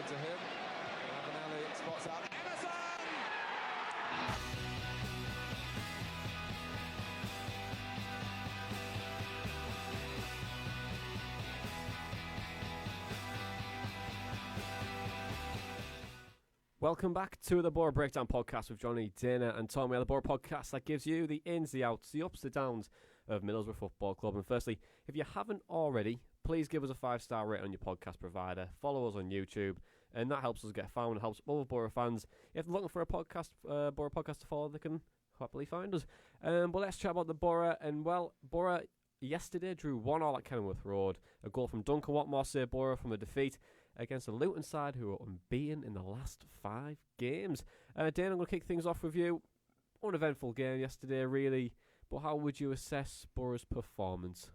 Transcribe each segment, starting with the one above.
to him. Ravanelli spots out Emerson! Welcome back to the Boro Breakdown Podcast with Jonny, Dana and Tom. We are the Boro Podcast that gives you the ins, the outs, the ups, the downs of Middlesbrough Football Club. And firstly, if you haven't already, please give us a 5-star rating on your podcast provider. Follow us on YouTube, and that helps us get found. It helps other Boro fans. If they're looking for a podcast, Boro podcast to follow, they can happily find us. But let's chat about the Boro. And well, Boro yesterday drew 1-1 at Kenilworth Road. A goal from Duncan Watmore saved Boro from a defeat against the Luton side, who are unbeaten in the last 5 games. Dana, I'm going to kick things off with you. Uneventful game yesterday, really. But how would you assess Boro's performance?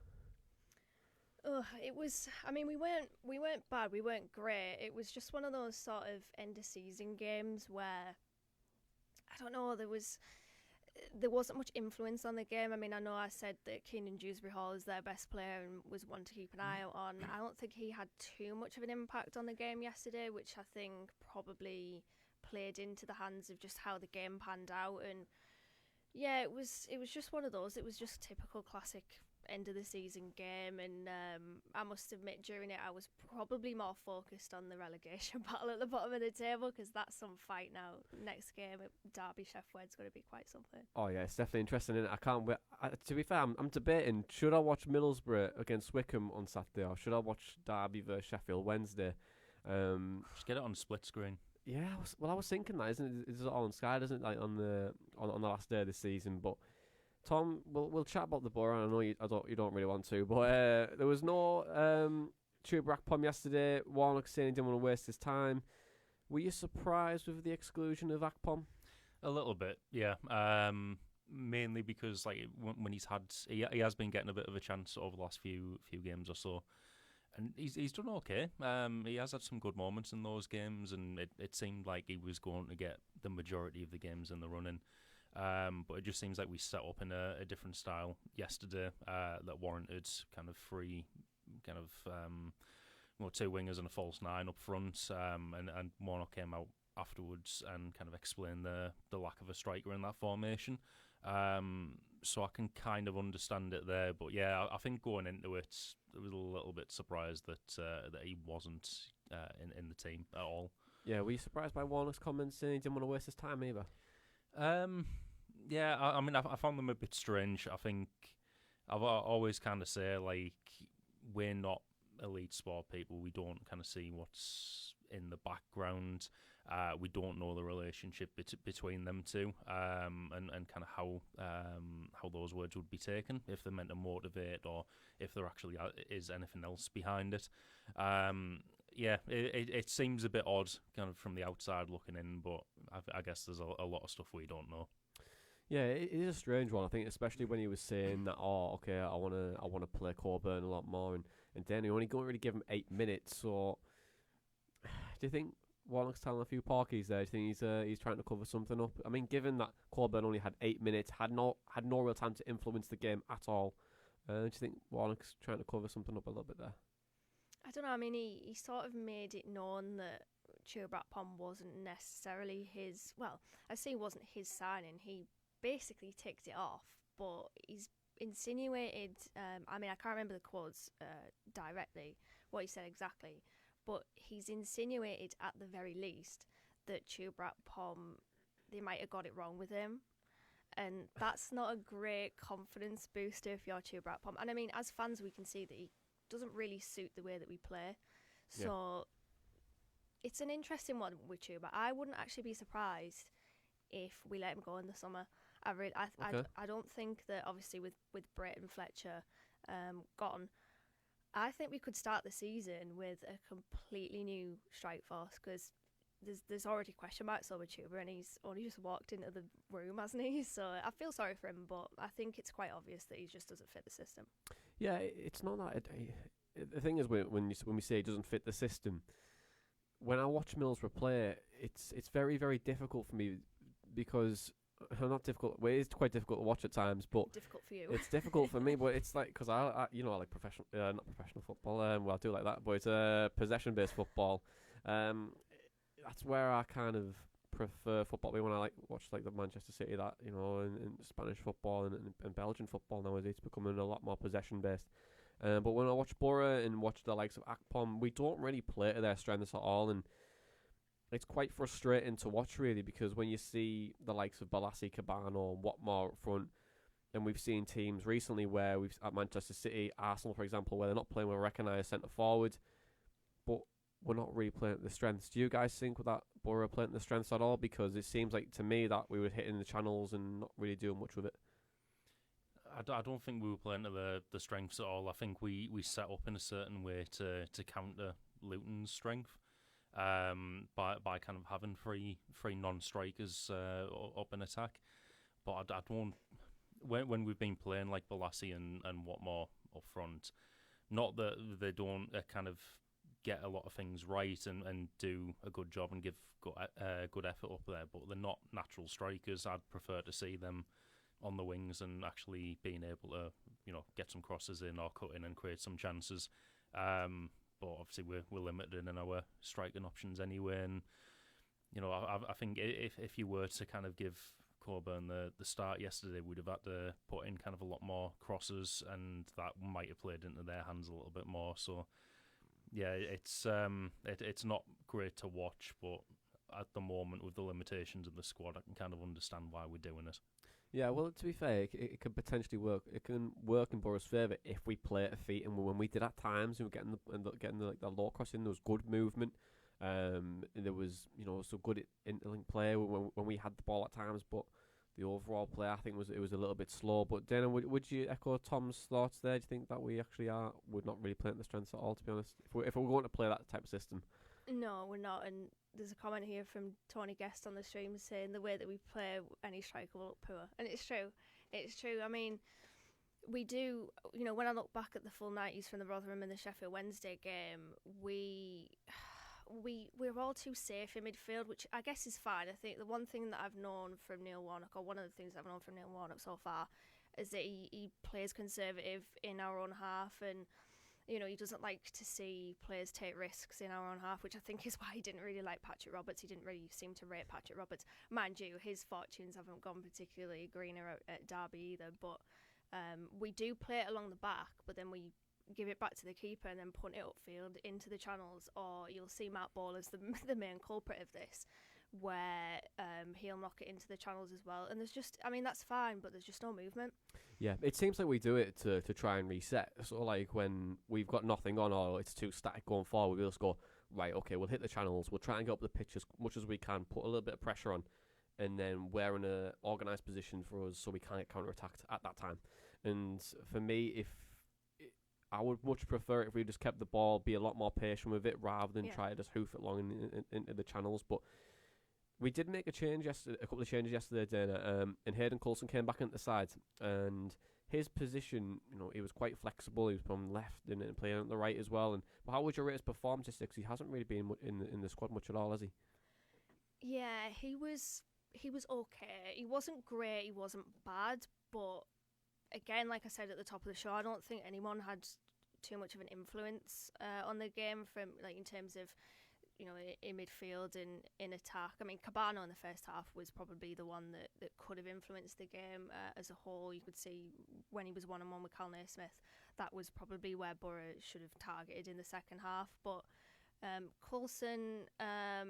It was. I mean, we weren't bad. We weren't great. It was just one of those sort of end of season games where I don't know. There wasn't much influence on the game. I mean, I know I said that Keenan Dewsbury Hall is their best player and was one to keep an eye out on. I don't think he had too much of an impact on the game yesterday, which I think probably played into the hands of just how the game panned out. And yeah, it was just one of those. It was just typical classic end of the season game, and I must admit during it I was probably more focused on the relegation battle at the bottom of the table, because that's some fight now. Next game at Derby Sheffield is going to be quite something. Oh yeah, it's definitely interesting, isn't it? I can't wait. To be fair, I'm debating, should I watch Middlesbrough against Wycombe on Saturday, or should I watch Derby versus Sheffield Wednesday? Just get it on split screen. Yeah, I was thinking that, isn't it? It's all on Sky, isn't it? Like on the last day of the season. But Tom, we'll chat about the Boro. I know you don't really want to, but there was no Chuba Akpom yesterday. Warnock saying he didn't want to waste his time. Were you surprised with the exclusion of Akpom? A little bit, yeah. Mainly because like when he has been getting a bit of a chance over the last few games or so, and he's done okay. He has had some good moments in those games, and it seemed like he was going to get the majority of the games in the running. But it just seems like we set up in a different style yesterday that warranted kind of free, kind of 2 wingers and a false 9 up front, and Warnock came out afterwards and kind of explained the lack of a striker in that formation. So I can kind of understand it there, but yeah, I think going into it, I was a little bit surprised that he wasn't in the team at all. Yeah, were you surprised by Warnock's comments saying he didn't want to waste his time either? Yeah, I mean, I found them a bit strange. I think I've always kind of say, like, we're not elite sport people. We don't kind of see what's in the background. We don't know the relationship between them two, and kind of how those words would be taken, if they're meant to motivate or if there actually is anything else behind it. Yeah, it seems a bit odd kind of from the outside looking in, but I guess there's a lot of stuff we don't know. Yeah, it is a strange one, I think, especially when he was saying that, okay, I want to play Coulson a lot more, and then he only going to really give him 8 minutes. So, do you think Warnock's telling a few porkies there? Do you think he's trying to cover something up? I mean, given that Coulson only had 8 minutes, had no real time to influence the game at all, do you think Warnock's trying to cover something up a little bit there? I don't know. I mean, he sort of made it known that Chuba Akpom wasn't necessarily his. Well, I say it wasn't his signing. He basically ticked it off, but he's insinuated. I mean, I can't remember the quotes directly, what he said exactly, but he's insinuated at the very least that Chuba Akpom, they might have got it wrong with him. And that's not a great confidence booster if you're Chuba Akpom. And I mean, as fans, we can see that he doesn't really suit the way that we play. So it's an interesting one with Chuba. I wouldn't actually be surprised if we let him go in the summer. I don't think that, obviously with Brayton Fletcher gone, I think we could start the season with a completely new strike force, because there's already question marks over Chuba, and he's only just walked into the room, hasn't he? So I feel sorry for him, but I think it's quite obvious that he just doesn't fit the system. Yeah, it's not that. The thing is, when we say he doesn't fit the system, when I watch Middlesbrough play, it's very, very difficult for me, because not difficult. Well, it's quite difficult to watch at times, but difficult for you. It's difficult for me, but it's like, because I like professional, not professional football. Well, I do like that, but it's possession-based football, That's where I kind of prefer football. When I watch the Manchester City, that and Spanish football and Belgian football nowadays, it's becoming a lot more possession based. But when I watch Boro and watch the likes of Akpom, we don't really play to their strengths at all, and it's quite frustrating to watch really, because when you see the likes of Balassi, Cabano, and Watmore up front, and we've seen teams recently where we've at Manchester City, Arsenal for example, where they're not playing with a recognised centre forward, but we're not really playing at the strengths. Do you guys think that Boro playing at the strengths at all? Because it seems like to me that we were hitting the channels and not really doing much with it. I don't think we were playing to the strengths at all. I think we set up in a certain way to counter Luton's strength by kind of having three non-strikers up in attack. But I don't. When we've been playing like Balassi and Watmore up front, not that they don't kind of get a lot of things right and do a good job and give good effort up there, but they're not natural strikers. I'd prefer to see them on the wings and actually being able to, get some crosses in or cut in and create some chances. But obviously we're limited in our striking options anyway. And I think if you were to kind of give Coburn the start yesterday, we'd have had to put in kind of a lot more crosses, and that might have played into their hands a little bit more. So yeah, it's not great to watch, but at the moment with the limitations of the squad, I can kind of understand why we're doing it. Yeah, well, to be fair, it could potentially work. It can work in Boro's favour if we play at feet, and when we did at times, we were getting the low cross in. There was good movement. There was some good interlink play when we had the ball at times, but the overall play I think it was a little bit slow. But Dana, would you echo Tom's thoughts there? Do you think that we actually would not really play at the strengths at all? To be honest, if we're going to play that type of system. No, we're not. And there's a comment here from Tony Guest on the stream saying the way that we play, any striker will look poor. And it's true. It's true. I mean, we do, when I look back at the full 90s from the Rotherham and the Sheffield Wednesday game, we're all too safe in midfield, which I guess is fine. I think the one thing that I've known from Neil Warnock, or one of the things I've known from Neil Warnock so far, is that he plays conservative in our own half, and he doesn't like to see players take risks in our own half, which I think is why he didn't really like Patrick Roberts. He didn't really seem to rate Patrick Roberts. Mind you, his fortunes haven't gone particularly greener at Derby either, but we do play it along the back, but then we give it back to the keeper and then punt it upfield into the channels, or you'll see Matt Ball as the main culprit of this, where he'll knock it into the channels as well. And there's just, that's fine, but there's just no movement. Yeah, it seems like we do it to try and reset. So like when we've got nothing on or it's too static going forward, we'll just go, right, okay, we'll hit the channels, we'll try and get up the pitch as much as we can, put a little bit of pressure on, and then we're in a organised position for us so we can't get counter-attacked at that time. And for me, I would much prefer it if we just kept the ball, be a lot more patient with it rather than try to just hoof it long into the channels. But we did make a couple of changes yesterday, Dana, and Hayden Coulson came back into the side, and his position, he was quite flexible. He was from left and playing on the right as well. But how would you rate his performance yesterday? Because he hasn't really been in the squad much at all, has he? Yeah, he was okay. He wasn't great, he wasn't bad, but again, like I said at the top of the show, I don't think anyone had too much of an influence on the game from in terms of in midfield and in attack. I mean, Cabano in the first half was probably the one that could have influenced the game as a whole. You could see when he was one-on-one with Cal Naismith, that was probably where Boro should have targeted in the second half. But Coulson, I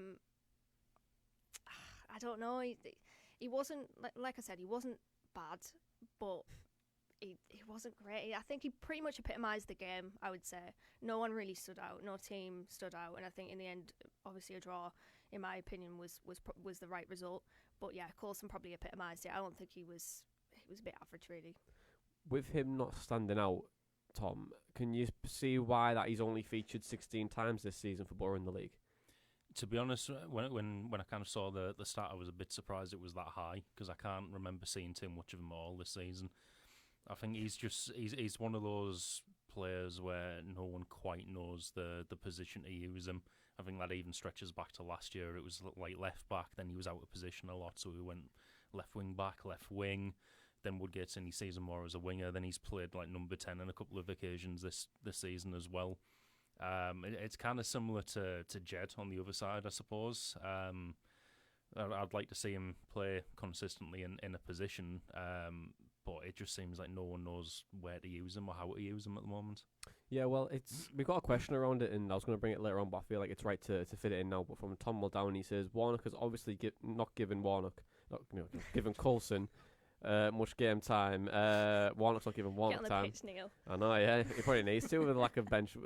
don't know. He wasn't, like I said, he wasn't bad, but he wasn't great. I think he pretty much epitomised the game, I would say. No one really stood out. No team stood out. And I think in the end, obviously a draw, in my opinion, was the right result. But yeah, Coulson probably epitomised it. I don't think he was a bit average, really. With him not standing out, Tom, can you see why that he's only featured 16 times this season for Boro in the league? To be honest, when I kind of saw the start, I was a bit surprised it was that high, because I can't remember seeing too much of him all this season. I think he's one of those players where no one quite knows the position to use him. I think that even stretches back to last year. It was like left back, then he was out of position a lot, so he went left wing back, left wing. Then Woodgate's in, he sees him more as a winger. Then he's played like number 10 on a couple of occasions this season as well. It's kind of similar to Jed on the other side, I suppose. I'd like to see him play consistently in a position, but it just seems like no one knows where to use him or how to use him at the moment. Yeah, well, we've got a question around it, and I was going to bring it later on, but I feel like it's right to fit it in now. But from Tom Muldown, he says Warnock has obviously not given Coulson much game time. Warnock's not giving Warnock Get on the time. pitch, Neil. I know, yeah, he probably needs to with the lack of bench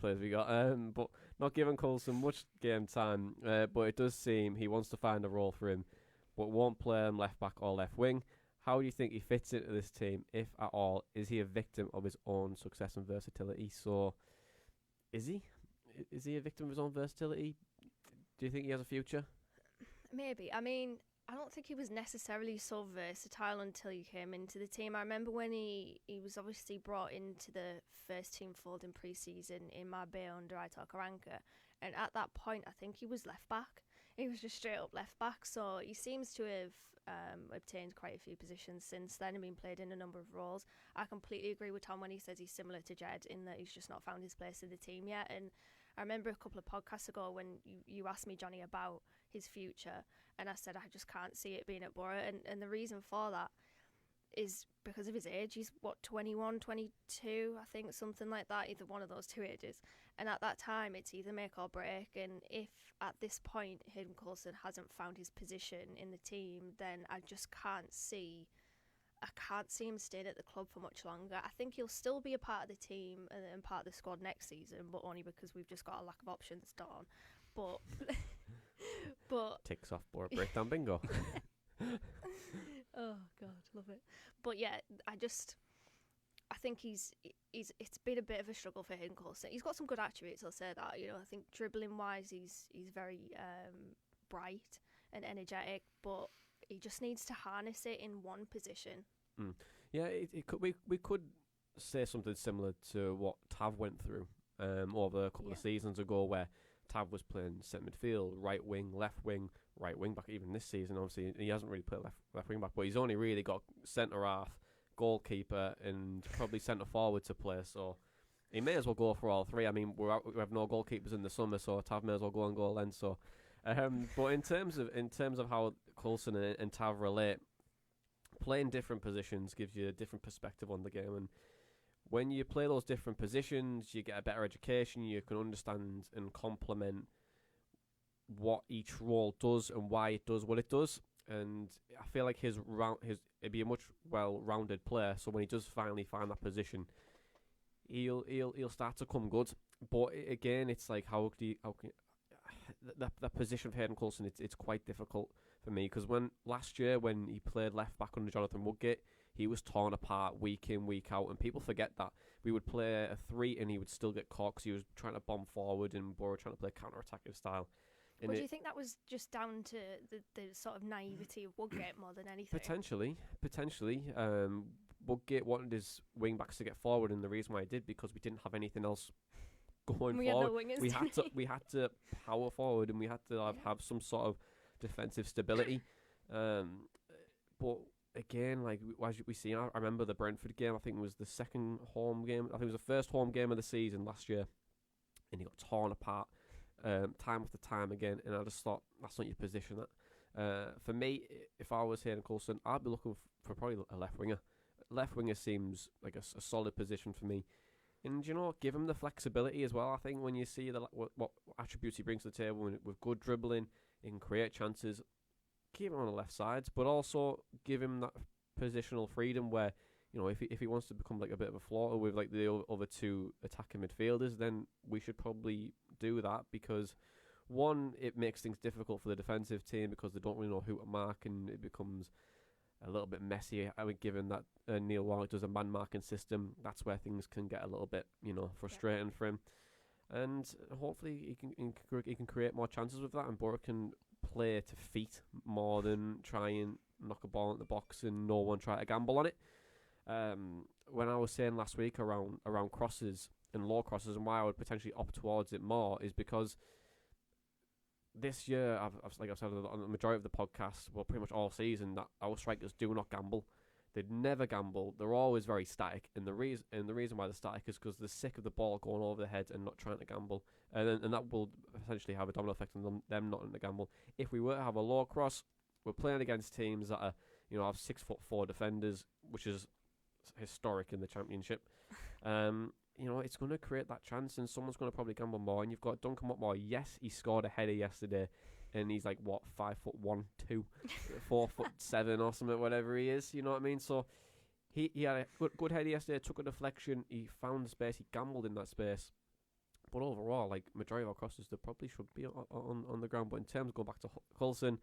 players we got. But not giving Coulson much game time. But it does seem he wants to find a role for him, but won't play him left back or left wing. How do you think he fits into this team, if at all? Is he a victim of his own success and versatility? So, is he? Is he a victim of his own versatility? Do you think he has a future? Maybe. I mean, I don't think he was necessarily so versatile until he came into the team. I remember when he was obviously brought into the first team fold in pre-season in Marbella under Aitor Karanka, and at that point I think he was left back. He was just straight up left back, so he seems to have obtained quite a few positions since then and been played in a number of roles. I completely agree with Tom when he says he's similar to Jed in that he's just not found his place in the team yet. And I remember a couple of podcasts ago when you asked me, Jonny, about his future, and I said I just can't see it being at Boro, and the reason for that is because of his age. He's 21, 22, I think, something like that, either one of those two ages. And at that time, it's either make or break. And if at this point Hayden Coulson hasn't found his position in the team, then I just can't see him staying at the club for much longer. I think he'll still be a part of the team and part of the squad next season, but only because we've just got a lack of options, Dawn. But Ticks off Boro breakdown bingo. Oh God, love it. But yeah, I think it's been a bit of a struggle for Hayden Coulson. He's got some good attributes, I'll say that. I think dribbling wise, he's very bright and energetic, but he just needs to harness it in one position. Yeah, we could say something similar to what Tav went through over a couple of seasons ago, where Tav was playing centre midfield, right wing, left wing, right wing back. Even this season, obviously, he hasn't really played left wing back, but he's only really got centre half, goalkeeper, and probably centre forward to play. So he may as well go for all three. I mean, we have no goalkeepers in the summer, so Tav may as well go on goal then. So, but in terms of how Coulson and Tav relate, playing different positions gives you a different perspective on the game, and when you play those different positions, you get a better education. You can understand and complement what each role does and why it does what it does. And I feel like it'd be a much well-rounded player. So when he does finally find that position, he'll start to come good. But again, it's like that position for Hayden Coulson, it's quite difficult for me, because last year when he played left back under Jonathan Woodgate, he was torn apart week in, week out, and people forget that. We would play a 3 and he would still get caught because he was trying to bomb forward and Boro trying to play counter-attacking style. But do you think that was just down to the sort of naivety of Woodgate more than anything? Potentially. Woodgate wanted his wing-backs to get forward, and the reason why he did, because we didn't have anything else going we forward. Had no wingers, we had to power forward, and we had to have some sort of defensive stability. But again, like as we see, I remember the Brentford game. I think it was the second home game. I think it was the first home game of the season last year, and he got torn apart time after time again. And I just thought, that's not your position. For me, if I was Hayden Coulson, I'd be looking for probably a left winger. Left winger seems like a solid position for me. And give him the flexibility as well. I think when you see what attributes he brings to the table with good dribbling, he can create chances. Keep him on the left sides, but also give him that positional freedom where, if he wants to become like a bit of a floater with like the other two attacking midfielders, then we should probably do that, because one, it makes things difficult for the defensive team because they don't really know who to mark, and it becomes a little bit messy. I mean, given that Neil Warnock does a man marking system, that's where things can get a little bit, frustrating for him. And hopefully he can create more chances with that, and Boro can play to feet more than try and knock a ball in the box and no one try to gamble on it. When I was saying last week around crosses and low crosses, and why I would potentially opt towards it more, is because this year, I've said on the majority of the podcast, well, pretty much all season, that our strikers do not gamble. They'd never gamble. They're always very static, and the reason why they're static is because they're sick of the ball going over their heads and not trying to gamble, and that will essentially have a domino effect on them not in the gamble. If we were to have a low cross, we're playing against teams that are, have 6'4" defenders, which is historic in the Championship. It's going to create that chance, and someone's going to probably gamble more. And you've got Duncan Watmore. Yes, he scored a header yesterday, and he's like 5'1", 2, 4'7" or something, whatever he is. You know what I mean? So he had a good header yesterday. Took a deflection. He found space. He gambled in that space. But overall, like majority of our crosses, they probably should be on the ground. But in terms of going back to Coulson,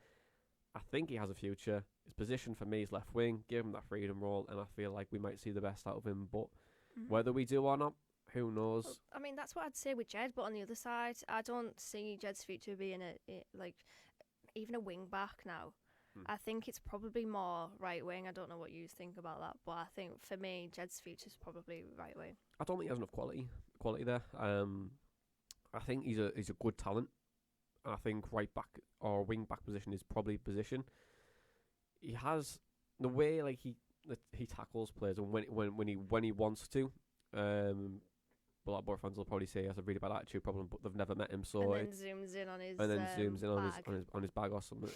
I think he has a future. His position for me is left wing. Give him that freedom role, and I feel like we might see the best out of him. But whether we do or not, who knows? Well, I mean, that's what I'd say with Jed. But on the other side, I don't see Jed's future being even a wing back now. I think it's probably more right wing. I don't know what you think about that, but I think for me, Jed's future is probably right wing. I don't think he has enough quality there. I think he's a good talent. I think right back or wing back position is probably position. He has the way he tackles players, and when he wants to. Well, our Boro fans will probably say he has a really bad attitude problem, but they've never met him. So and then zooms in on his on his bag or something.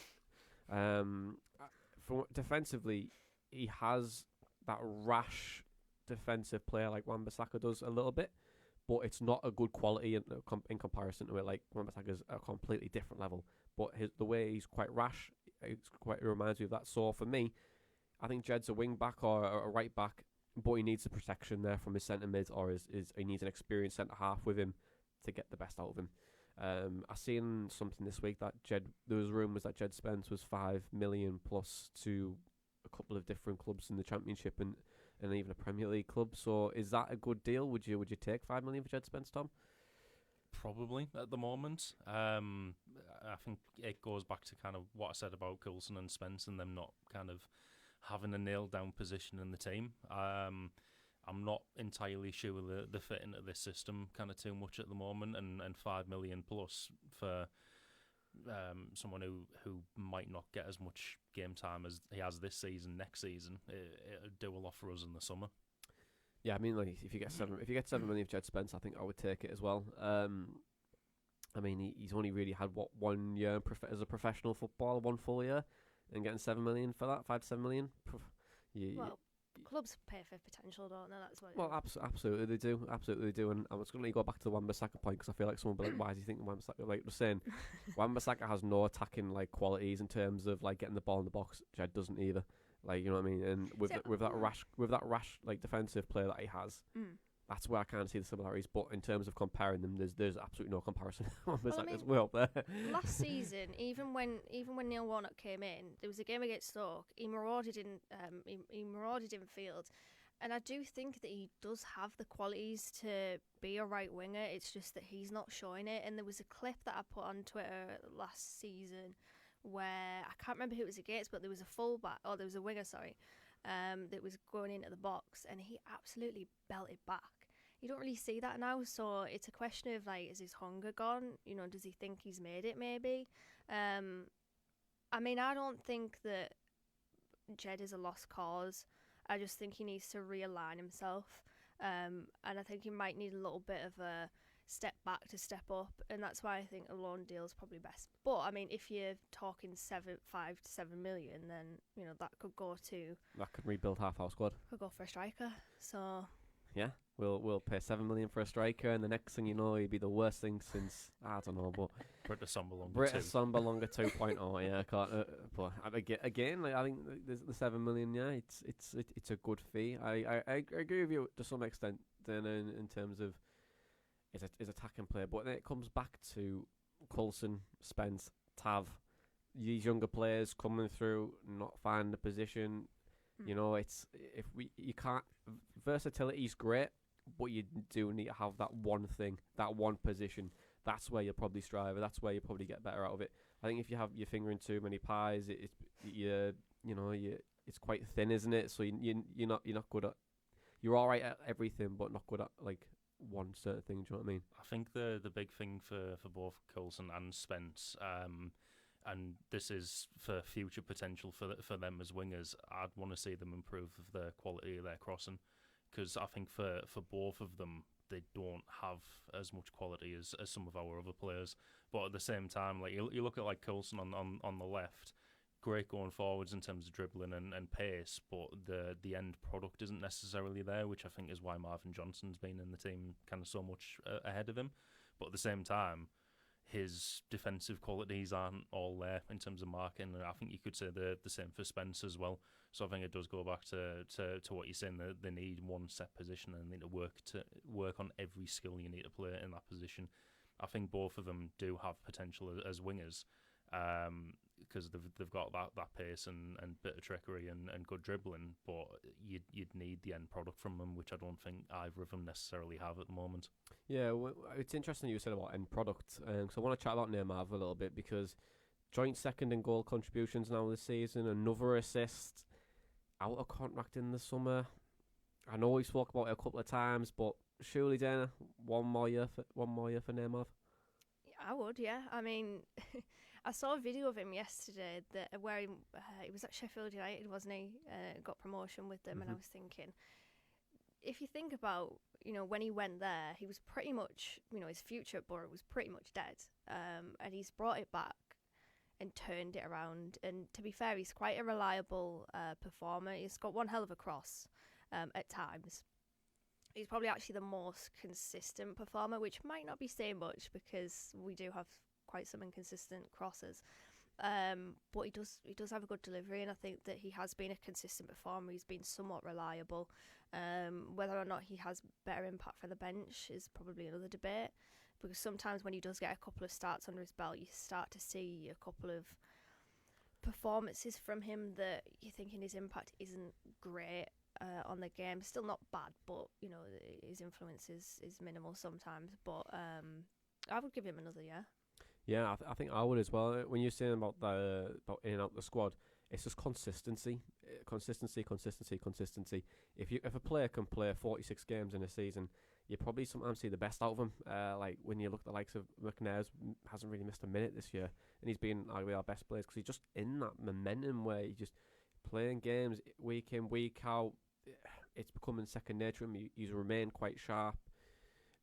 Defensively, he has that rash defensive player like Wan-Bissaka does a little bit, but it's not a good quality in comparison to it. Like Wan-Bissaka's a completely different level, but the way he's quite rash, it reminds me of that. So for me, I think Jed's a wing back or a right back, but he needs the protection there from his centre mid, or he needs an experienced centre half with him to get the best out of him. I seen something this week that there was rumours that Jed Spence was 5 million plus to a couple of different clubs in the Championship and even a Premier League club. So is that a good deal? Would you take 5 million for Jed Spence, Tom? Probably at the moment. I think it goes back to kind of what I said about Coulson and Spence and them not kind of having a nailed down position in the team. I'm not entirely sure they fit into this system kind of too much at the moment, and 5 million plus for someone who might not get as much game time as he has this season, next season, it'll do a lot for us in the summer. Yeah, I mean, like if you get 7 million for Jed Spence, I think I would take it as well. I mean, he's only really had 1 year as a professional footballer, 1 full year, and getting 7 million for that, 5 to 7 million. Clubs pay for potential, don't they? That's what. Well, absolutely they do. Absolutely they do. And I was going to go back to the Wan-Bissaka point because I feel like someone will be like, "Why do you think Wan-Bissaka?" Like we're saying, Wan-Bissaka has no attacking qualities in terms of getting the ball in the box. Jed doesn't either. You know what I mean? And with that rash defensive player that he has, that's where I kind of see the similarities. But in terms of comparing them, there's absolutely no comparison. Wan-Bissaka's way up there. Last season, even when Neil Warnock came in, there was a game against Stoke. He marauded in field, and I do think that he does have the qualities to be a right winger. It's just that he's not showing it. And there was a clip that I put on Twitter last season where I can't remember who it was against, but there was a winger, that was going into the box, and he absolutely belted back. You don't really see that now, so it's a question of is his hunger gone? Does he think he's made it? Maybe. I mean, I don't think that Jed is a lost cause. I just think he needs to realign himself, and I think he might need a little bit of a step back to step up, and that's why I think a loan deal is probably best. But I mean, if you're talking 5 to 7 million, then that could go to that could rebuild half our squad. Could go for a striker. So yeah, we'll pay 7 million for a striker, and the next thing you know, he'd be the worst thing since I don't know, but British Somberlonger 2.0. Yeah, I can't. But again, I think the 7 million. Yeah, it's a good fee. I agree with you to some extent. Then in terms of his attacking player, but then it comes back to Coulson, Spence, Tav, these younger players coming through, not finding the position. You can't. Versatility's great, but you do need to have that one thing, that one position. That's where you'll probably strive. That's where you probably get better out of it. I think if you have your finger in too many pies, it's quite thin, isn't it? So you're not good at. You're all right at everything, but not good at one certain thing. Do you know what I mean? I think the big thing for both Coulson and Spence, and this is for future potential for them as wingers. I'd want to see them improve the quality of their crossing, because I think for both of them, they don't have as much quality as some of our other players. But at the same time, like you look at like Coulson on the left, great going forwards in terms of dribbling and pace, but the end product isn't necessarily there, which I think is why Marvin Johnson's been in the team kind of so much ahead of him. But at the same time, his defensive qualities aren't all there in terms of marking, and I think you could say the same for Spence as well. So I think it does go back to what you're saying, that they need one set position and they need to work on every skill you need to play in that position. I think both of them do have potential as wingers, because they've got that pace and bit of trickery and good dribbling, but you'd need the end product from them, which I don't think either of them necessarily have at the moment. Yeah, it's interesting you said about end product, because I want to chat about Neymar a little bit, because joint second in goal contributions now this season, another assist, out of contract in the summer. I know we spoke about it a couple of times, but surely, Dana, one more year for Neymar. I would, yeah. I mean, I saw a video of him yesterday where he was at Sheffield United, wasn't he? Got promotion with them, and I was thinking, if you think about, when he went there, he was pretty much, his future at Boro was pretty much dead, and he's brought it back and turned it around. And to be fair, he's quite a reliable performer. He's got one hell of a cross at times. He's probably actually the most consistent performer, which might not be saying much because we do have quite some inconsistent crosses. But he does have a good delivery, and I think that he has been a consistent performer. He's been somewhat reliable. Whether or not he has better impact for the bench is probably another debate, because sometimes when he does get a couple of starts under his belt, you start to see a couple of performances from him that you're thinking his impact isn't great on the game. Still not bad, but his influence is minimal sometimes. But I would give him another year. Yeah, I think I would as well. When you're saying about in and out the squad, it's just consistency. If a player can play 46 games in a season, you probably sometimes see the best out of him. Like when you look at the likes of McNair's, hasn't really missed a minute this year, and he's been arguably our best players because he's just in that momentum where he's just playing games week in, week out. It's becoming second nature to him. He's remained quite sharp,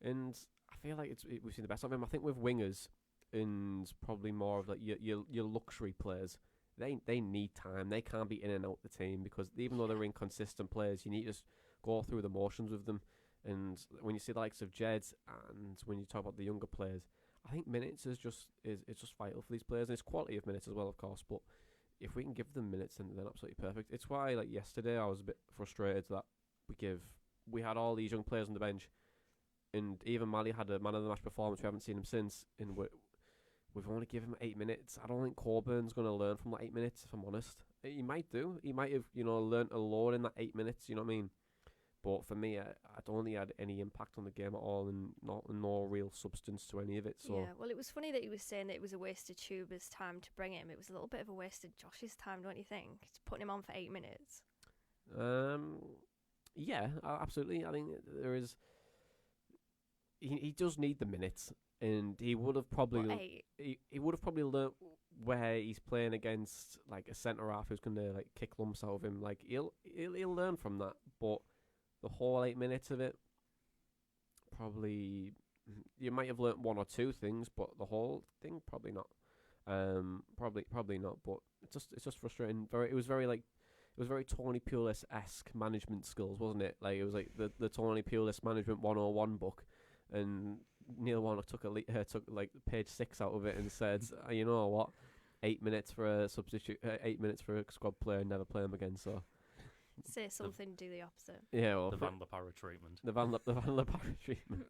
and I feel like we've seen the best of him. I think with wingers and probably more of like your luxury players, they need time. They can't be in and out the team, because even though they're inconsistent players, you need to just go through the motions with them. And when you see the likes of Jed, and when you talk about the younger players, I think minutes is just vital for these players, and it's quality of minutes as well, of course. But if we can give them minutes, then they're absolutely perfect. It's why, like yesterday, I was a bit frustrated that we had all these young players on the bench, and even Mali had a man of the match performance. We haven't seen him since, and we've only given him 8 minutes. I don't think Coburn's going to learn from that 8 minutes, if I'm honest. He might do. He might have, learnt a lot in that 8 minutes, you know what I mean? But for me, I don't think he had any impact on the game at all, and no real substance to any of it. So yeah, well, it was funny that he was saying that it was a waste of Tuba's time to bring him. It was a little bit of a waste of Josh's time, don't you think? It's putting him on for 8 minutes. Yeah, absolutely. I think there is. He does need the minutes, and he would have probably he would have probably learnt where he's playing against like a centre half who's going to like kick lumps out of him. Like he'll learn from that, but the whole 8 minutes of it, probably you might have learnt one or two things, but the whole thing probably not. Probably not. But it's just frustrating. It was very Tony Pulis-esque management skills, wasn't it? Like it was like the Tony Pulis management 101 book, and Neil Warnock took like page 6 out of it and said, you know what, 8 minutes for a substitute, 8 minutes for a squad player, and never play him again. So say something, do the opposite. Yeah, well, the Van La Parra treatment. The Van La Parra treatment.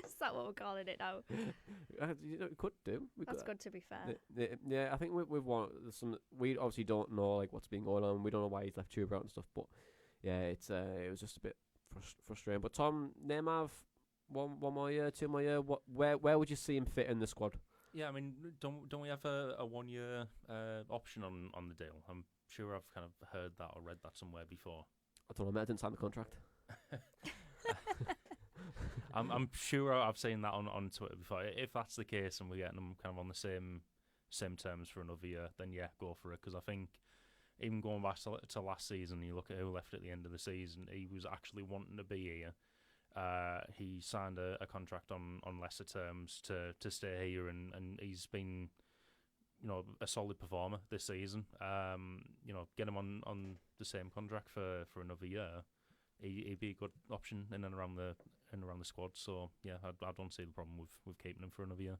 Is that what we're calling it now? It could do. That's good, to be fair. Yeah, I think we've we obviously don't know like what's been going on. We don't know why he's left Tuber out and stuff. But yeah, it was just a bit frustrating. But Tom, Neymar, one more year, 2 more year. Where would you see him fit in the squad? Yeah, I mean, don't we have a 1 year option on the deal? I'm sure I've kind of heard that or read that somewhere before. I don't know. I didn't sign the contract. I'm sure I've seen that on Twitter before. If that's the case and we're getting them kind of on the same same terms for another year, then yeah, go for it. Because I think even going back to last season, you look at who left at the end of the season, he was actually wanting to be here. He signed a contract on lesser terms to stay here, and he's been, a solid performer this season. Get him on the same contract for another year. He'd be a good option in and around the squad. So yeah, I don't see the problem with keeping him for another year.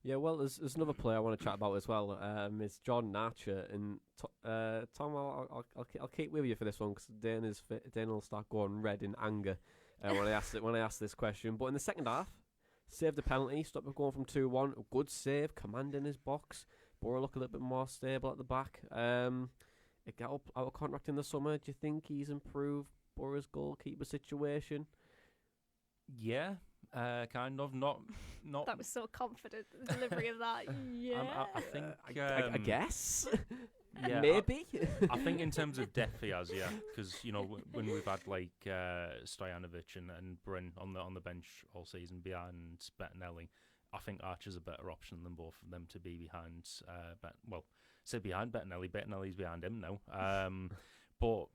Yeah, well, there's another player I want to chat about as well. It's John Archer, and Tom, I'll keep with you for this one because Dane will start going red in anger when I ask this question. But in the second half, saved the penalty, stopped it going from 2-1. A good save, commanding his box. Boro look a little bit more stable at the back. It got up out of contract in the summer. Do you think he's improved Boro's goalkeeper situation? Yeah. Kind of not. That was so confident, the delivery of that. Yeah, I think. I guess. Yeah, maybe. I think in terms of depth, he has. Yeah, because when we've had like Stojanovic and Bryn on the bench all season behind Bettinelli, I think Archer's a better option than both of them to be behind. Say behind Bettinelli. Bettinelli's behind him now. But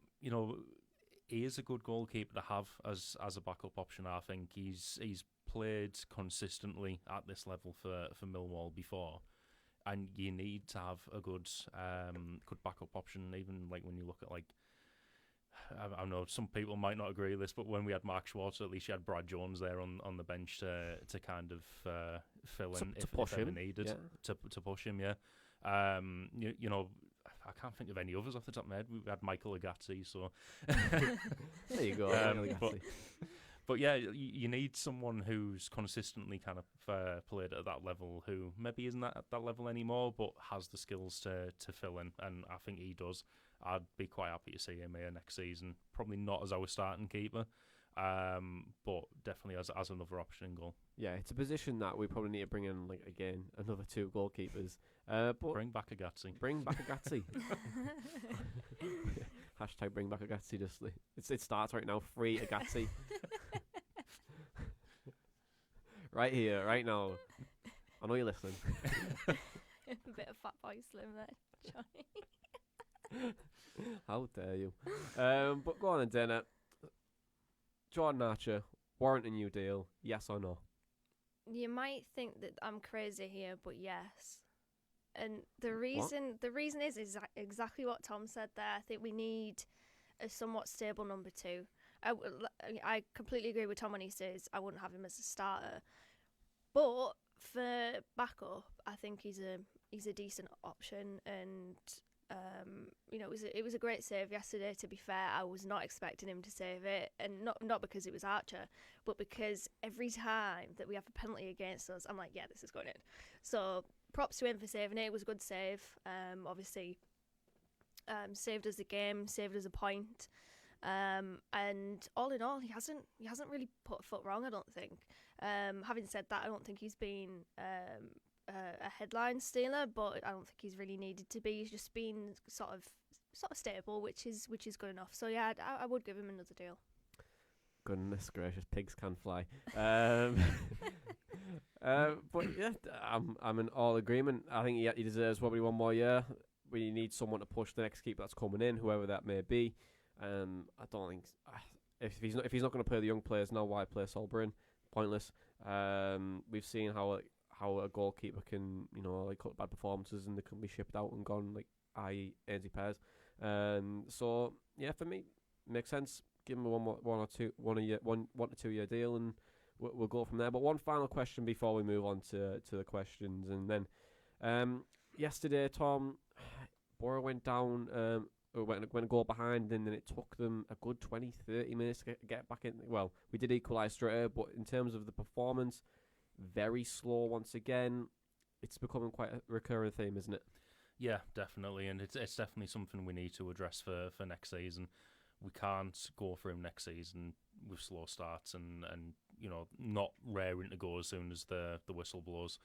he is a good goalkeeper to have as a backup option. I think he's played consistently at this level for Millwall before, and you need to have a good backup option. Even like when you look at I know some people might not agree with this, but when we had Mark Schwartz, at least you had Brad Jones there on the bench to kind of fill in if ever needed, yeah. to push him. Yeah, I can't think of any others off the top of my head. We had Michael Agazzi, so there you go. But yeah, you need someone who's consistently kind of played at that level, who maybe isn't at that level anymore, but has the skills to fill in, and I think he does. I'd be quite happy to see him here next season. Probably not as our starting keeper, but definitely as another option in goal. Yeah, it's a position that we probably need to bring in, another 2 goalkeepers. But bring back Agazzi. Bring back Agazzi. Hashtag bring back Agazzi. It starts right now. Free Agazzi. Right here, right now. I know you're listening. A bit of fat boy slim there, Johnny. How dare you? But go on then, Dana. Jordan Archer, warrant a new deal, yes or no? You might think that I'm crazy here, but yes. And the reason is exactly what Tom said there. I think we need a somewhat stable number 2. I completely agree with Tom when he says I wouldn't have him as a starter. But for backup, I think he's a decent option, and it was a great save yesterday. To be fair, I was not expecting him to save it, and not because it was Archer, but because every time that we have a penalty against us, I'm like, yeah, this is going in. So props to him for saving it. It was a good save. Obviously, saved us the game, saved us a point. And all in all, he hasn't really put a foot wrong, I don't think. Having said that, I don't think he's been a headline stealer, but I don't think he's really needed to be. He's just been sort of stable, which is good enough. So yeah, I would give him another deal. Goodness gracious, pigs can fly. But yeah, I'm in all agreement. I think he deserves probably one more year. We need someone to push the next keeper that's coming in, whoever that may be. I don't think if he's not going to play the young players now, why play Solbrin? Pointless. We've seen how a goalkeeper can cut bad performances and they can be shipped out and gone, i.e. Ainsley Pears. So yeah, for me, makes sense. Give him a one to 2 year deal, and we'll go from there. But one final question before we move on to the questions, and then yesterday, Tom, Boro went down. Went a goal behind, and then it took them a good 20-30 minutes to get back in. Well, we did equalise straight away, but in terms of the performance, very slow once again. It's becoming quite a recurring theme, isn't it? Yeah, definitely, and it's definitely something we need to address for next season. We can't go for him next season with slow starts and not raring to go as soon as the whistle blows.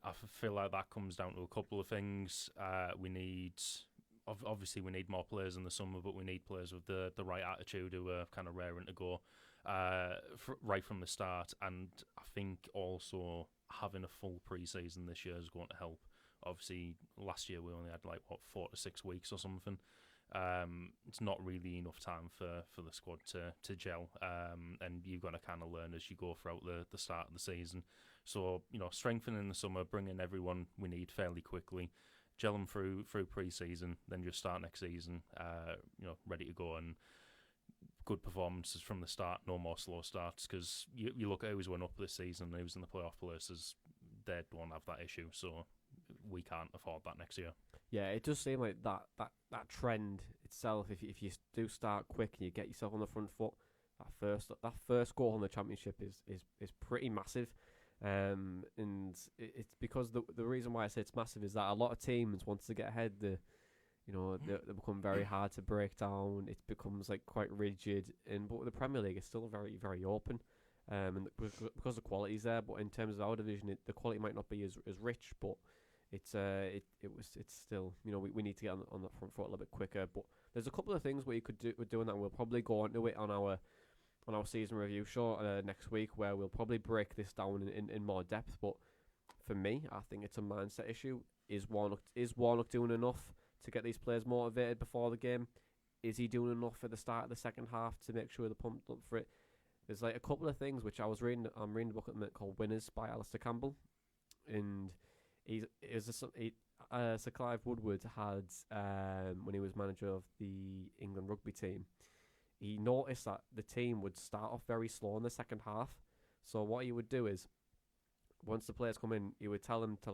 I feel like that comes down to a couple of things. Obviously, we need more players in the summer, but we need players with the right attitude who are kind of raring to go right from the start. And I think also having a full pre-season this year is going to help. Obviously, last year we only had 4 to 6 weeks or something. It's not really enough time for the squad to gel, and you've got to kind of learn as you go throughout the start of the season. So, strengthening in the summer, bringing everyone we need fairly quickly, gel them through pre-season, then just start next season, ready to go, and good performances from the start, no more slow starts, because you look at who's went up this season, who's in the playoff places, they don't have that issue, so we can't afford that next year. Yeah, it does seem like that trend itself. If you do start quick and you get yourself on the front foot, that first goal in the Championship is pretty massive. And it's because the reason why I say it's massive is that a lot of teams, once they get ahead, they become very hard to break down. It becomes quite rigid, but the Premier League is still very, very open, and because the quality's there. But in terms of our division, the quality might not be as rich, but it's still, we need to get on that front foot a little bit quicker. But there's a couple of things where you could do doing that. We'll probably go into it on our season review show next week, where we'll probably break this down in more depth. But for me, I think it's a mindset issue. Is Warnock doing enough to get these players motivated before the game? Is he doing enough at the start of the second half to make sure they're pumped up for it? There's a couple of things which I'm reading a book at the minute called Winners by Alistair Campbell, and Sir Clive Woodward had, when he was manager of the England rugby team, he noticed that the team would start off very slow in the second half. So what he would do is, once the players come in, he would tell them to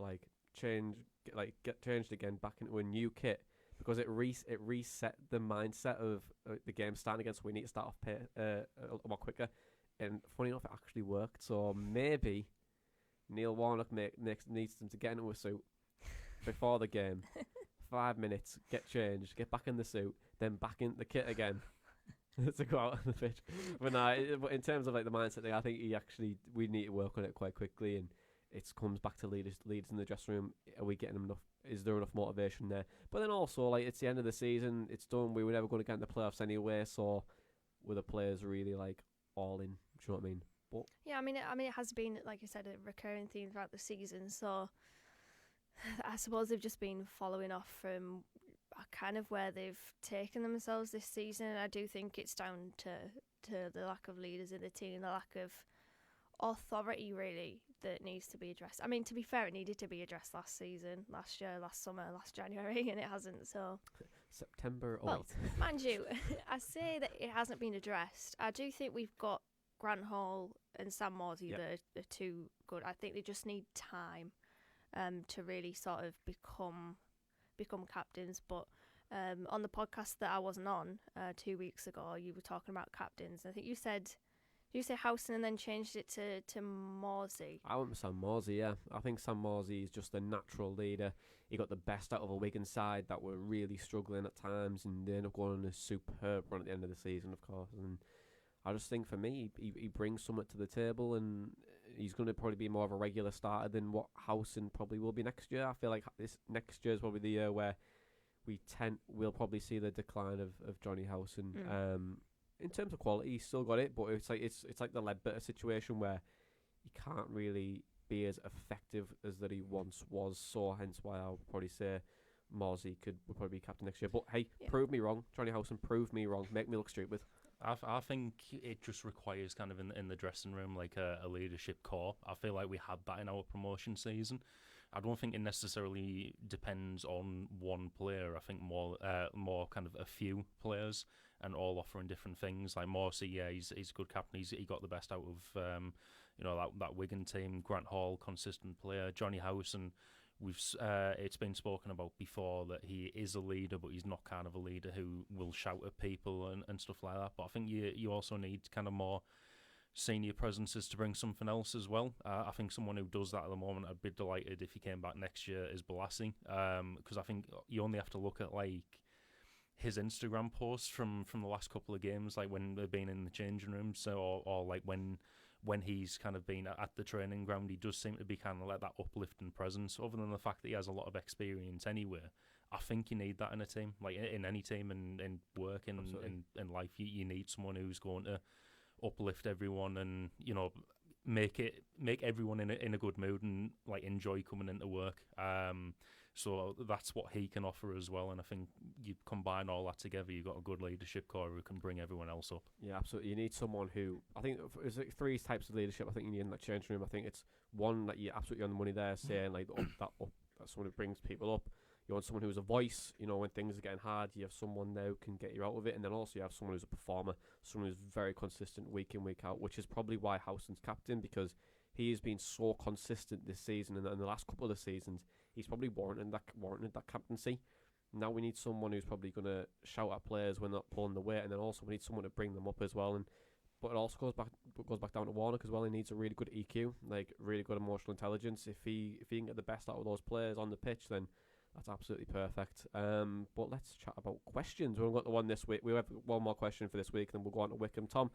get changed again back into a new kit, because it reset the mindset of the game starting again. So we need to start off a lot more quicker. And funny enough, it actually worked. So maybe Neil Warnock needs them to get into a suit before the game, 5 minutes, get changed, get back in the suit, then back in the kit again to go out on the pitch. But but in terms of the mindset thing, I think we need to work on it quite quickly, and it comes back to leaders in the dressing room. Are we getting them enough? Is there enough motivation there? But then also, it's the end of the season, it's done. We were never going to get in the playoffs anyway, so were the players really all in? Do you know what I mean? But yeah, I mean, it has been, like you said, a recurring theme throughout the season. So I suppose they've just been following off from kind of where they've taken themselves this season. And I do think it's down to the lack of leaders in the team, the lack of authority, really, that needs to be addressed. I mean, to be fair, it needed to be addressed last season, last year, last summer, last January, and it hasn't. So September 08th. Well, mind you, I say that it hasn't been addressed. I do think we've got Grant Hall and Sam Morsey, the two good. I think they just need time to really sort of become captains. But on the podcast that I wasn't on 2 weeks ago, you were talking about captains. I think you said, did you say Howson and then changed it to Morsey? I went with Sam Morsey, yeah. I think Sam Morsey is just a natural leader. He got the best out of a Wigan side that were really struggling at times, and they ended up going on a superb run at the end of the season, of course. And I just think for me, he brings something to the table, and he's going to probably be more of a regular starter than what Howson probably will be next year. I feel like this next year is probably the year where we'll probably see the decline of Jonny Howson. In terms of quality, he's still got it, but it's like the Ledbetter situation where he can't really be as effective as that he once was. So hence why I'll probably say Morsey will probably be captain next year. But hey, prove me wrong, Jonny Howson. Prove me wrong. Make me look stupid. I think it just requires kind of in the dressing room a leadership core. I feel like we had that in our promotion season. I don't think it necessarily depends on one player. I think more kind of a few players and all offering different things. Like Morsey, he's a good captain. He got the best out of that Wigan team. Grant Hall, consistent player. Jonny Howson, it's been spoken about before that he is a leader, but he's not kind of a leader who will shout at people and stuff like that. But I think you also need kind of more senior presences to bring something else as well. I think someone who does that at the moment, I'd be delighted if he came back next year, is Balassi, because I think you only have to look at his Instagram posts from the last couple of games, when they've been in the changing rooms, or when he's kind of been at the training ground. He does seem to be kind of that uplifting presence. Other than the fact that he has a lot of experience anyway, I think you need that in a team, in any team, in work, in life. You need someone who's going to uplift everyone, and make everyone in a good mood and like enjoy coming into work. So that's what he can offer as well. And I think you combine all that together, you've got a good leadership core who can bring everyone else up. Yeah, absolutely. You need someone who, I think, there's like 3 types of leadership I think you need in that changing room. I think it's one that you're absolutely on the money there, saying like that's someone who brings people up. You want someone who's a voice, when things are getting hard, you have someone there who can get you out of it. And then also you have someone who's a performer, someone who's very consistent week in, week out, which is probably why Howson's captain, because he has been so consistent this season, and in the last couple of the seasons, he's probably warranted that captaincy. Now we need someone who's probably going to shout at players when they're not pulling the weight, and then also we need someone to bring them up as well. But it also goes back down to Warnock as well. He needs a really good EQ, like really good emotional intelligence. If he can get the best out of those players on the pitch, then that's absolutely perfect. But let's chat about questions. We've got the one this week. We have one more question for this week, and then we'll go on to Wycombe. Tom.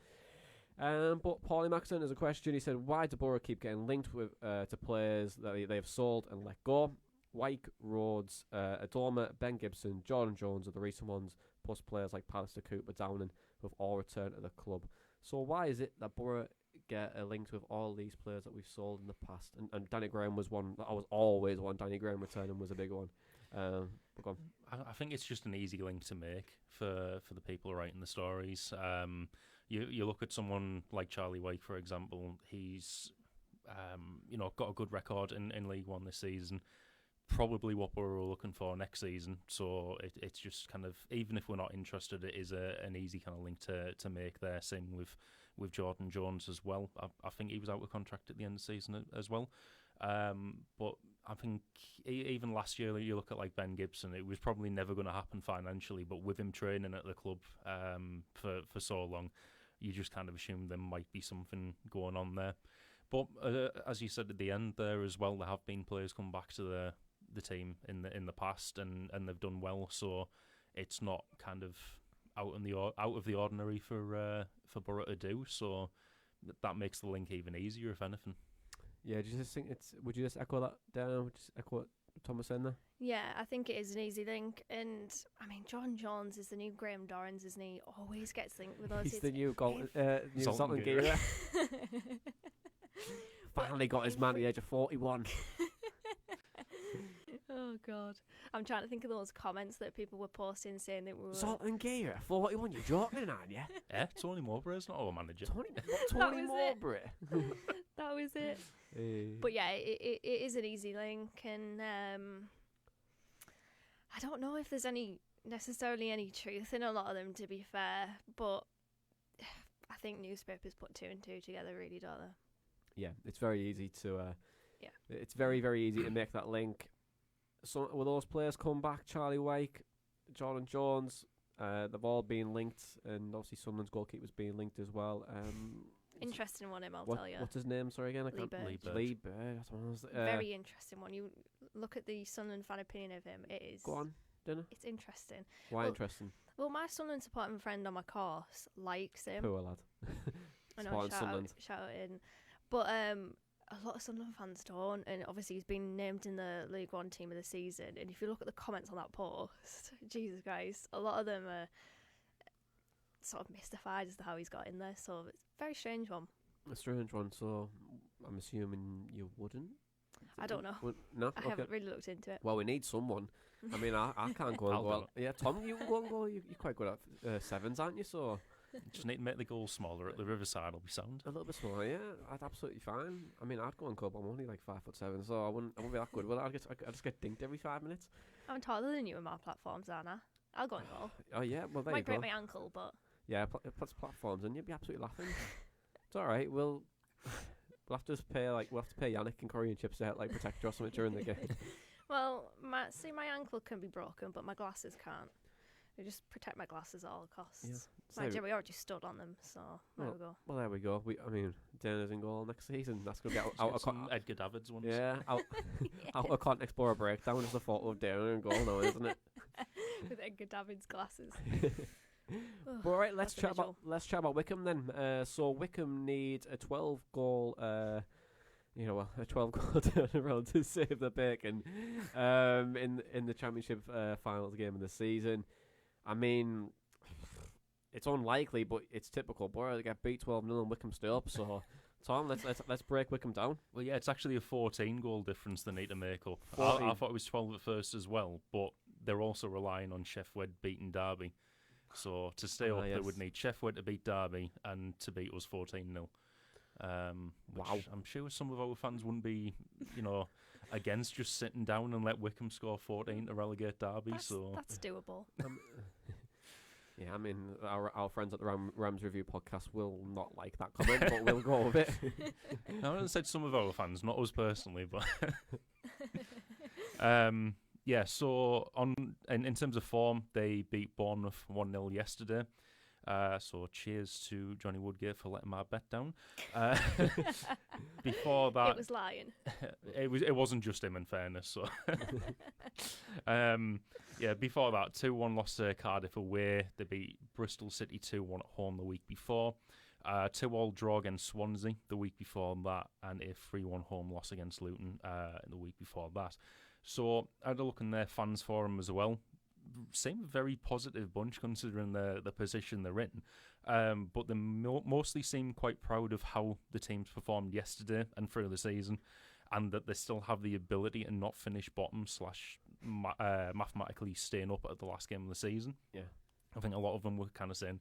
But Paulie Maxson has a question. He said, why do Boro keep getting linked with to players that they have sold and let go? Wyke, Rhodes, Adoma, Ben Gibson, Jordan Jones are the recent ones, plus players like Pallister, Cooper, Downing, who have all returned to the club. So why is it that Boro get linked with all these players that we've sold in the past? And Danny Graham was one. I was always one. Danny Graham returning was a big one. I think it's just an easy link to make for the people writing the stories. You look at someone like Charlie Wyke, for example. He's got a good record in League One this season. Probably what we're looking for next season. So it's just kind of, even if we're not interested, it is an easy kind of link to make there. Same with Jordan Jones as well. I think he was out of contract at the end of the season as well. But I think even last year, you look at like Ben Gibson, it was probably never going to happen financially, but with him training at the club for so long, you just kind of assume there might be something going on there. But as you said at the end there as well, there have been players come back to the team in the past, and they've done well. So it's not kind of out of the ordinary for Boro to do. So that makes the link even easier, if anything. Yeah, do you just think would you just echo that down? Would you just echo what Tom was saying there? Yeah, I think it is an easy link. And, I mean, John Jones is the new Graham Dorrans, isn't he? Always gets linked with us. He's the new Salt and Gear. Finally got his man at the age of 41. Oh, God. I'm trying to think of those comments that people were posting saying that we were... Salt and Gear at 41, you're joking, aren't you? Yeah, Tony Mowbray's not our manager. Tony Mowbray. That was it. But yeah, it is an easy link, and I don't know if there's necessarily any truth in a lot of them, to be fair, but I think newspapers put 2 and 2 together, really, don't they? Yeah, it's very easy to it's very, very easy to make that link. So will those players come back? Charlie Wyke, Jordan Jones, they've all been linked, and obviously Sunderland's goalkeeper's being linked as well. Interesting one, I'll tell you. What's his name? Sorry again. Lee Bird. That's what I was, very interesting one. You look at the Sunderland fan opinion of him. It is. Go on, dinner. It's interesting. Why interesting? Well, my Sunderland supporting friend on my course likes him. Poor lad. I know. Shout in. But a lot of Sunderland fans don't, and obviously he's been named in the League One team of the season. And if you look at the comments on that post, Jesus Christ, a lot of them are sort of mystified as to how he's got in there. So it's a very strange one. A strange one. So I'm assuming you wouldn't. I don't know. No, I haven't really looked into it. Well, we need someone. I mean, I can't go and go. Yeah, Tom, you can go and go. You're quite good at sevens, aren't you? So. Just need to make the goal smaller at the Riverside. Will be sound. A little bit smaller, yeah. I'd absolutely fine. I mean, I'd go and club. I'm only like 5'7", so I wouldn't be that good. Well, I'd just get dinked every 5 minutes. I'm taller than you in my platforms, aren't I? I'll go and goal. Oh yeah, well there Might you go. break my ankle, but yeah, puts platforms, and you'd be absolutely laughing. It's all right. We'll have to pay Yannick and Korean chips to help protect you or something during the game. Well, my ankle can be broken, but my glasses can't. I just protect my glasses at all costs. Yeah. Mind you, we already stood on them, so there we go. Well, there we go. I mean, Dana's in goal next season. That's going to get out of Edgar Davids ones. Yeah, out of context for a breakdown is the photo of Dana in goal now, isn't it? With Edgar Davids glasses. But all right, let's chat about Wycombe then. So Wycombe need a 12-goal. A 12-goal turnaround to save the bacon in the Championship finals game of the season. I mean, it's unlikely, but it's typical. Boro get beat 12-0 and Wycombe stay up, so Tom, let's break Wycombe down. Well, yeah, it's actually a 14-goal difference they need to make up. 14. I thought it was 12 at first as well, but they're also relying on Sheffield beating Derby. So to stay up, they would need Sheffield to beat Derby and to beat us 14-0. Wow. I'm sure some of our fans wouldn't be, against just sitting down and let Wycombe score 14 to relegate Derby. That's doable. Yeah, I mean, our friends at the Rams Review podcast will not like that comment, but we'll go with it. I haven't said some of our fans, not us personally, but yeah. So in terms of form, they beat Bournemouth 1-0 yesterday. So cheers to Jonny Woodgate for letting my bet down. Before that, it was lying. It wasn't just him, in fairness. So, yeah. Before that, 2-1 loss to Cardiff away. They beat Bristol City 2-1 at home the week before. 2-2 draw against Swansea the week before that, and a 3-1 home loss against Luton the week before that. So I had a look in their fans forum as well. Seem a very positive bunch considering the position they're in, but they mostly seem quite proud of how the teams performed yesterday and through the season, and that they still have the ability to not finish bottom / mathematically staying up at the last game of the season. Yeah, I think a lot of them were kind of saying,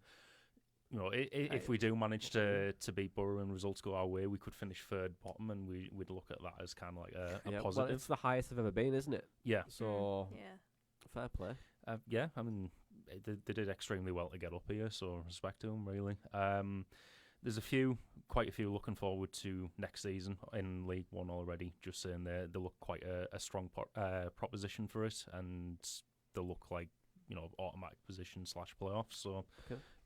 if we do manage to beat Boro and results go our way, we could finish third bottom, and we'd look at that as kind of like a positive. Well, it's the highest they've ever been, isn't it? Yeah. So fair play. Yeah, I mean, they did extremely well to get up here, so respect to them, really. There's quite a few looking forward to next season in League One already, just saying they look quite a strong proposition for it, and they look like, automatic position / playoffs, so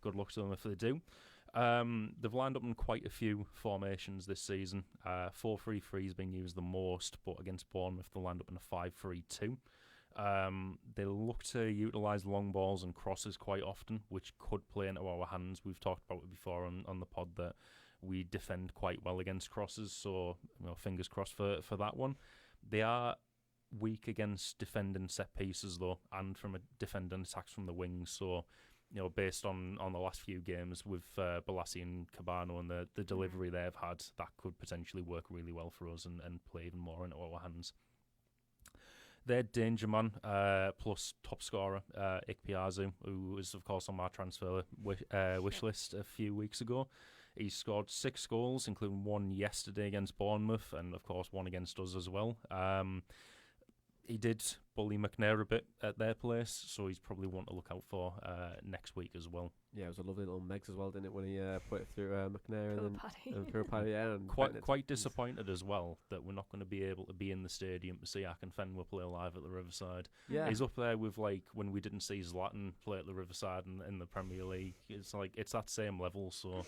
good luck to them if they do. They've lined up in quite a few formations this season. 4-3-3 has been used the most, but against Bournemouth, they lined up in a 5-3-2. They look to utilise long balls and crosses quite often, which could play into our hands. We've talked about it before on the pod that we defend quite well against crosses, so fingers crossed for that one. They are weak against defending set pieces though, and from defending attacks from the wings. So, based on the last few games with Balassi and Cabano and the delivery they've had, that could potentially work really well for us and play even more into our hands. Their danger man, plus top scorer, Ikpeazu, who was, of course, on my transfer wish list a few weeks ago. He scored 6 goals, including 1 yesterday against Bournemouth, and, of course, 1 against us as well. He did bully McNair a bit at their place, so he's probably one to look out for next week as well. Yeah, it was a lovely little Megs as well, didn't it, when he put it through McNair and through Paddy, and quite disappointed as well that we're not going to be able to be in the stadium to see Akinfenwa play live at the Riverside. Yeah, he's up there with when we didn't see Zlatan play at the Riverside in the Premier League. It's that same level. So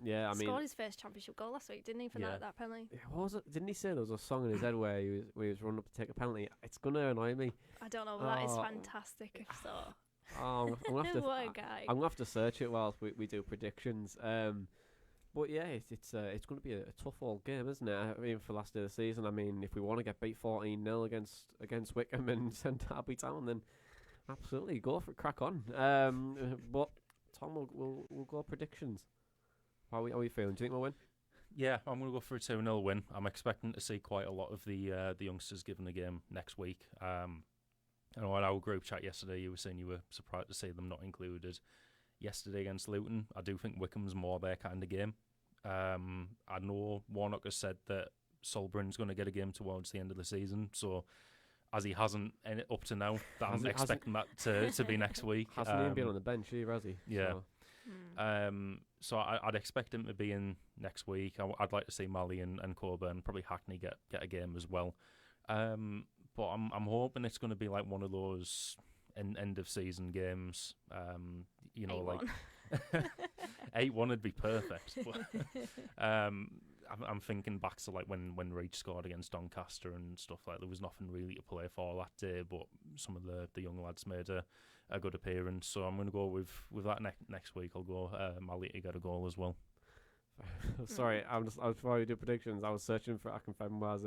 yeah, I mean, scored his first championship goal last week, didn't he? For that penalty. What was it? Didn't he say there was a song in his head where he was running up to take a penalty? It's gonna annoy me. I don't know, but that is fantastic. If so. I'm gonna have to. What a guy. I'm gonna have to search it whilst we do predictions. But yeah, it's going to be a tough old game, isn't it? I mean, for last day of the season. I mean, if we want to get beat 14-0 against Wycombe and send Derby down, then absolutely go for it, crack on. But Tom, we'll go predictions. How are we feeling? Do you think we'll win? Yeah, I'm going to go for a 2-0 win. I'm expecting to see quite a lot of the youngsters given a game next week. I know in our group chat yesterday you were saying you were surprised to see them not included yesterday against Luton. I do think Wycombe's more their kind of game. I know Warnock has said that Solbrin's going to get a game towards the end of the season, so as he hasn't up to now, I'm expecting that to be next week. Hasn't even been on the bench either, has he? Yeah. So I'd expect him to be in next week. I'd like to see Mali and Coburn, probably Hackney get a game as well. But I'm hoping it's going to be like one of those end of season games. 8-1. 8-1 would be perfect. But, I'm thinking back to like when Reach scored against Doncaster and stuff like. There was nothing really to play for that day, but some of the young lads made a good appearance. So I'm going to go with that next week. I'll go Mali to get a goal as well. Sorry, I was before you do predictions. I was searching for Akinfenwa's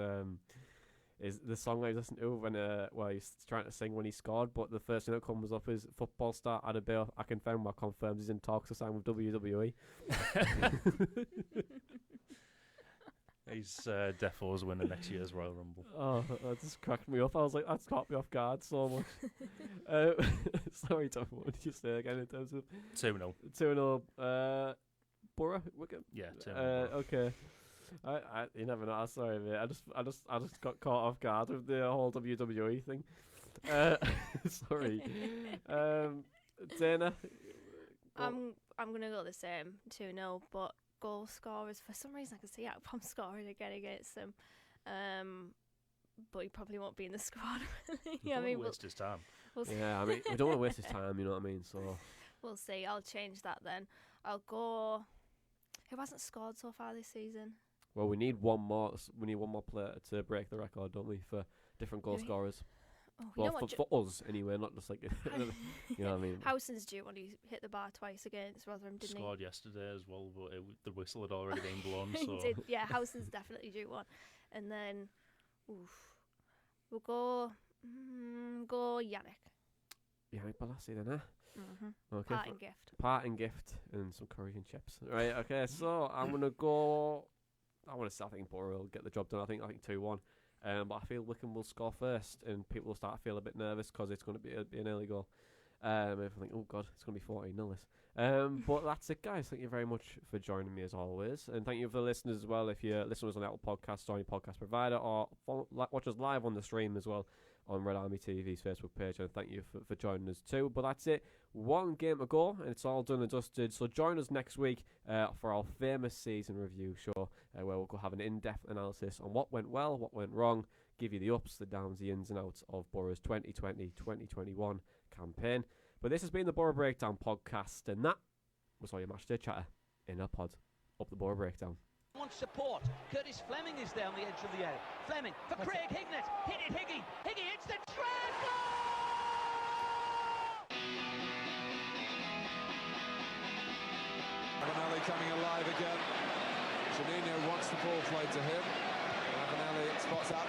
is the song I listened to when he's trying to sing when he scored, but the first thing that comes up is football star Adebayo Akinfenwa confirms he's in talks to sign with WWE. He's Defoe's winning next year's Royal Rumble. Oh, that just cracked me up. I was like, that's caught me off guard so much. Sorry, Tom, what did you say again in terms of 2-0. 2-0? Boro, Wycombe? Yeah, 2-0. Okay. You never know. Sorry, mate. I just got caught off guard with the whole WWE thing. Sorry. Dana. I'm gonna go the same 2-0, but goal scorers for some reason I can see Akpom scoring again against them. But he probably won't be in the squad. I mean, waste his time. We'll see. Yeah, I mean, we don't want to waste his time. You know what I mean? So We'll see. I'll change that then. I'll go. Who hasn't scored so far this season? well, we need one more. We need one more player to break the record, don't we? For different goal Really? scorers. Oh, Well, for us anyway, not just like you know what I mean. Houson's due when he hit the bar twice against Rotherham, didn't Scored yesterday as well, but the whistle had already been blown. he? So He did. Yeah, Houson's definitely due one. And then, we'll go Yannick. Yeah, Balassi then, Mm-hmm. Okay. Parting gift. Parting gift and some Korean chips. Right. Okay. So I'm gonna go. I think Boro will get the job done. I think 2-1. But I feel Wycombe will score first, and people will start to feel a bit nervous because it's going to be an early goal. If I think, oh god, it's going to be 14-0 this. But that's it, guys. Thank you very much for joining me as always, and thank you for the listeners as well. If you're listeners on Apple Podcasts or any podcast provider, or watch us live on the stream as well on Red Army TV's Facebook page, and thank you for joining us too. But that's it. One game to go, and it's all done and dusted. So join us next week for our famous season review show, where we'll go have an in-depth analysis on what went well, what went wrong, give you the ups, the downs, the ins and outs of Boro's 2020-2021 campaign. But this has been the Boro Breakdown podcast, and that was all your matchday chatter in a pod. Up the Boro Breakdown. Wants support. Curtis Fleming is down the edge of the area. Fleming for Craig Hignett. Hit it, Higgy. Higgy hits the treble! Ravanelli coming alive again. Juninho wants the ball played to him. Ravanelli spots out.